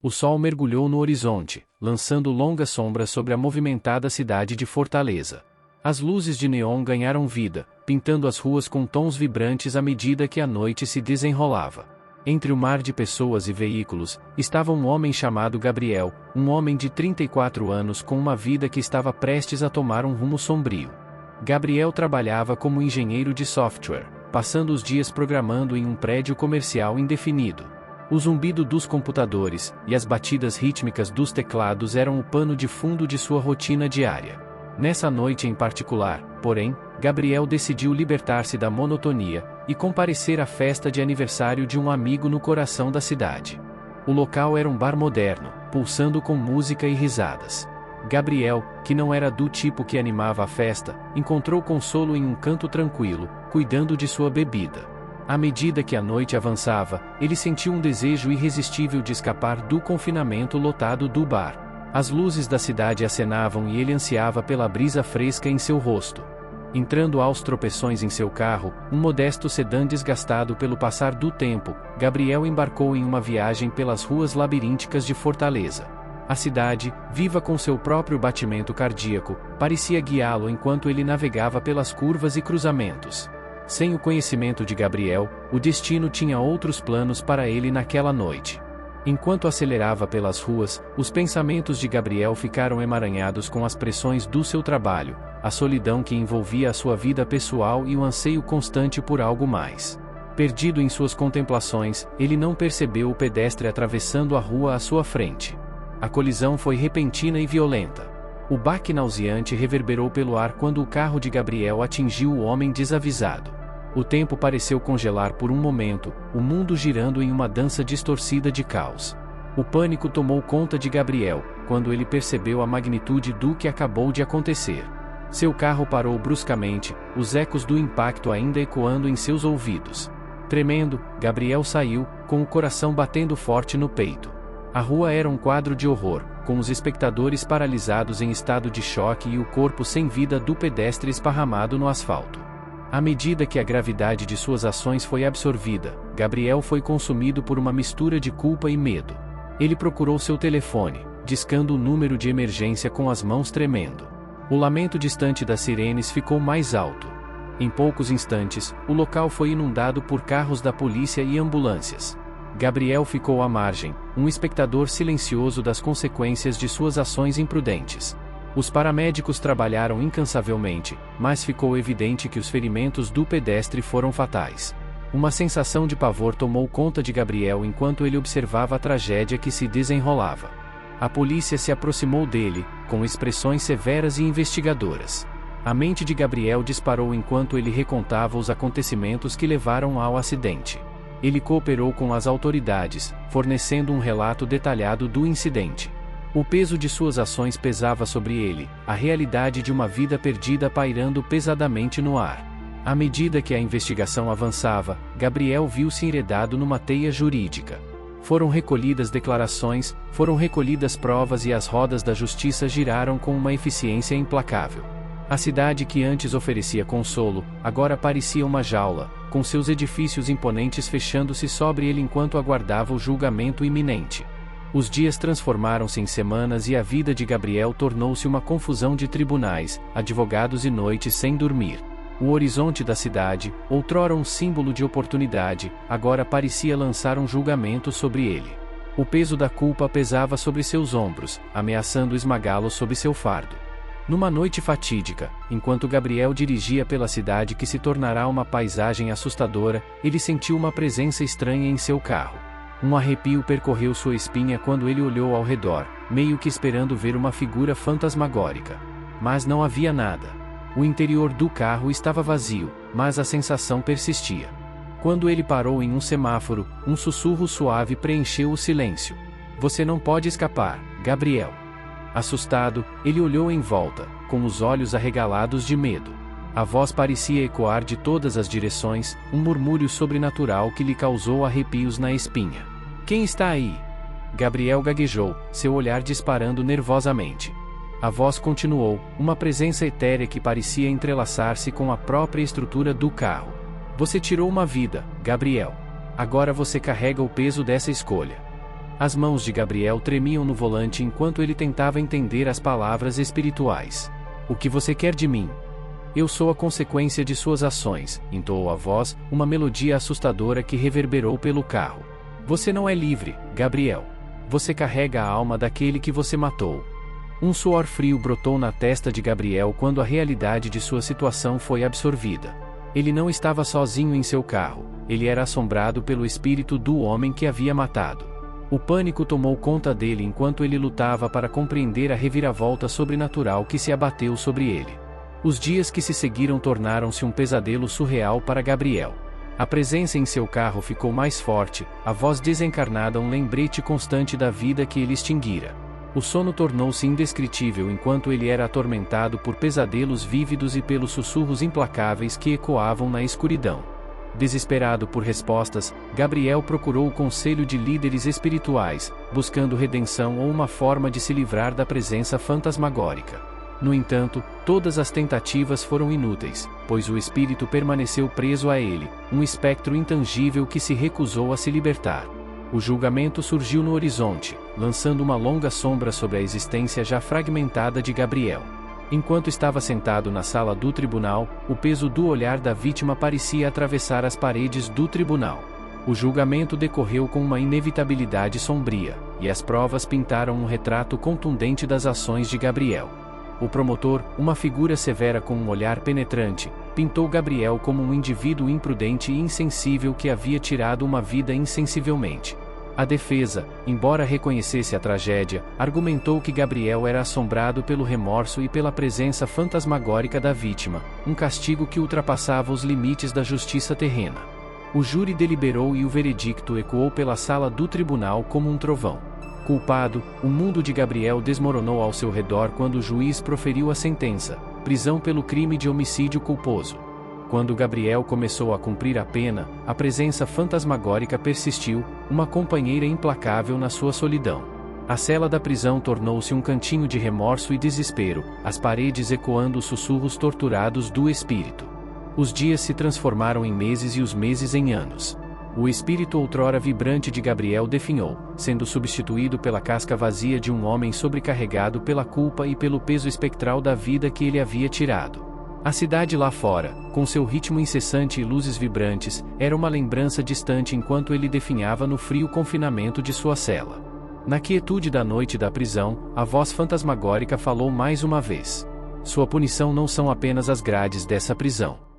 O sol mergulhou no horizonte, lançando longas sombras sobre a movimentada cidade de Fortaleza. As luzes de neon ganharam vida, pintando as ruas com tons vibrantes à medida que a noite se desenrolava. Entre o mar de pessoas e veículos, estava um homem chamado Gabriel, um homem de 34 anos com uma vida que estava prestes a tomar um rumo sombrio. Gabriel trabalhava como engenheiro de software, passando os dias programando em um prédio comercial indefinido. O zumbido dos computadores e as batidas rítmicas dos teclados eram o pano de fundo de sua rotina diária. Nessa noite em particular, porém, Gabriel decidiu libertar-se da monotonia e comparecer à festa de aniversário de um amigo no coração da cidade. O local era um bar moderno, pulsando com música e risadas. Gabriel, que não era do tipo que animava a festa, encontrou consolo em um canto tranquilo, cuidando de sua bebida. À medida que a noite avançava, ele sentiu um desejo irresistível de escapar do confinamento lotado do bar. As luzes da cidade acenavam e ele ansiava pela brisa fresca em seu rosto. Entrando aos tropeções em seu carro, um modesto sedã desgastado pelo passar do tempo, Gabriel embarcou em uma viagem pelas ruas labirínticas de Fortaleza. A cidade, viva com seu próprio batimento cardíaco, parecia guiá-lo enquanto ele navegava pelas curvas e cruzamentos. Sem o conhecimento de Gabriel, o destino tinha outros planos para ele naquela noite. Enquanto acelerava pelas ruas, os pensamentos de Gabriel ficaram emaranhados com as pressões do seu trabalho, a solidão que envolvia a sua vida pessoal e o anseio constante por algo mais. Perdido em suas contemplações, ele não percebeu o pedestre atravessando a rua à sua frente. A colisão foi repentina e violenta. O baque nauseante reverberou pelo ar quando o carro de Gabriel atingiu o homem desavisado. O tempo pareceu congelar por um momento, o mundo girando em uma dança distorcida de caos. O pânico tomou conta de Gabriel, quando ele percebeu a magnitude do que acabou de acontecer. Seu carro parou bruscamente, os ecos do impacto ainda ecoando em seus ouvidos. Tremendo, Gabriel saiu, com o coração batendo forte no peito. A rua era um quadro de horror, com os espectadores paralisados em estado de choque e o corpo sem vida do pedestre esparramado no asfalto. À medida que a gravidade de suas ações foi absorvida, Gabriel foi consumido por uma mistura de culpa e medo. Ele procurou seu telefone, discando o número de emergência com as mãos tremendo. O lamento distante das sirenes ficou mais alto. Em poucos instantes, o local foi inundado por carros da polícia e ambulâncias. Gabriel ficou à margem, um espectador silencioso das consequências de suas ações imprudentes. Os paramédicos trabalharam incansavelmente, mas ficou evidente que os ferimentos do pedestre foram fatais. Uma sensação de pavor tomou conta de Gabriel enquanto ele observava a tragédia que se desenrolava. A polícia se aproximou dele, com expressões severas e investigadoras. A mente de Gabriel disparou enquanto ele recontava os acontecimentos que levaram ao acidente. Ele cooperou com as autoridades, fornecendo um relato detalhado do incidente. O peso de suas ações pesava sobre ele, a realidade de uma vida perdida pairando pesadamente no ar. À medida que a investigação avançava, Gabriel viu-se enredado numa teia jurídica. Foram recolhidas declarações, foram recolhidas provas e as rodas da justiça giraram com uma eficiência implacável. A cidade que antes oferecia consolo, agora parecia uma jaula, com seus edifícios imponentes fechando-se sobre ele enquanto aguardava o julgamento iminente. Os dias transformaram-se em semanas e a vida de Gabriel tornou-se uma confusão de tribunais, advogados e noites sem dormir. O horizonte da cidade, outrora um símbolo de oportunidade, agora parecia lançar um julgamento sobre ele. O peso da culpa pesava sobre seus ombros, ameaçando esmagá-lo sob seu fardo. Numa noite fatídica, enquanto Gabriel dirigia pela cidade que se tornará uma paisagem assustadora, ele sentiu uma presença estranha em seu carro. Um arrepio percorreu sua espinha quando ele olhou ao redor, meio que esperando ver uma figura fantasmagórica. Mas não havia nada. O interior do carro estava vazio, mas a sensação persistia. Quando ele parou em um semáforo, um sussurro suave preencheu o silêncio. "Você não pode escapar, Gabriel." Assustado, ele olhou em volta, com os olhos arregalados de medo. A voz parecia ecoar de todas as direções, um murmúrio sobrenatural que lhe causou arrepios na espinha. "Quem está aí?" Gabriel gaguejou, seu olhar disparando nervosamente. A voz continuou, uma presença etérea que parecia entrelaçar-se com a própria estrutura do carro. "Você tirou uma vida, Gabriel. Agora você carrega o peso dessa escolha." As mãos de Gabriel tremiam no volante enquanto ele tentava entender as palavras espirituais. O que você quer de mim? Eu sou a consequência de suas ações, entoou a voz, uma melodia assustadora que reverberou pelo carro. Você não é livre, Gabriel. Você carrega a alma daquele que você matou. Um suor frio brotou na testa de Gabriel quando a realidade de sua situação foi absorvida. Ele não estava sozinho em seu carro, ele era assombrado pelo espírito do homem que havia matado. O pânico tomou conta dele enquanto ele lutava para compreender a reviravolta sobrenatural que se abateu sobre ele. Os dias que se seguiram tornaram-se um pesadelo surreal para Gabriel. A presença em seu carro ficou mais forte, a voz desencarnada um lembrete constante da vida que ele extinguira. O sono tornou-se indescritível enquanto ele era atormentado por pesadelos vívidos e pelos sussurros implacáveis que ecoavam na escuridão. Desesperado por respostas, Gabriel procurou o conselho de líderes espirituais, buscando redenção ou uma forma de se livrar da presença fantasmagórica. No entanto, todas as tentativas foram inúteis, pois o espírito permaneceu preso a ele, um espectro intangível que se recusou a se libertar. O julgamento surgiu no horizonte, lançando uma longa sombra sobre a existência já fragmentada de Gabriel. Enquanto estava sentado na sala do tribunal, o peso do olhar da vítima parecia atravessar as paredes do tribunal. O julgamento decorreu com uma inevitabilidade sombria, e as provas pintaram um retrato contundente das ações de Gabriel. O promotor, uma figura severa com um olhar penetrante, pintou Gabriel como um indivíduo imprudente e insensível que havia tirado uma vida insensivelmente. A defesa, embora reconhecesse a tragédia, argumentou que Gabriel era assombrado pelo remorso e pela presença fantasmagórica da vítima, um castigo que ultrapassava os limites da justiça terrena. O júri deliberou e o veredicto ecoou pela sala do tribunal como um trovão. Culpado, o mundo de Gabriel desmoronou ao seu redor quando o juiz proferiu a sentença: prisão pelo crime de homicídio culposo. Quando Gabriel começou a cumprir a pena, a presença fantasmagórica persistiu, uma companheira implacável na sua solidão. A cela da prisão tornou-se um cantinho de remorso e desespero, as paredes ecoando os sussurros torturados do espírito. Os dias se transformaram em meses e os meses em anos. O espírito outrora vibrante de Gabriel definhou, sendo substituído pela casca vazia de um homem sobrecarregado pela culpa e pelo peso espectral da vida que ele havia tirado. A cidade lá fora, com seu ritmo incessante e luzes vibrantes, era uma lembrança distante enquanto ele definhava no frio confinamento de sua cela. Na quietude da noite da prisão, a voz fantasmagórica falou mais uma vez. Sua punição não são apenas as grades dessa prisão.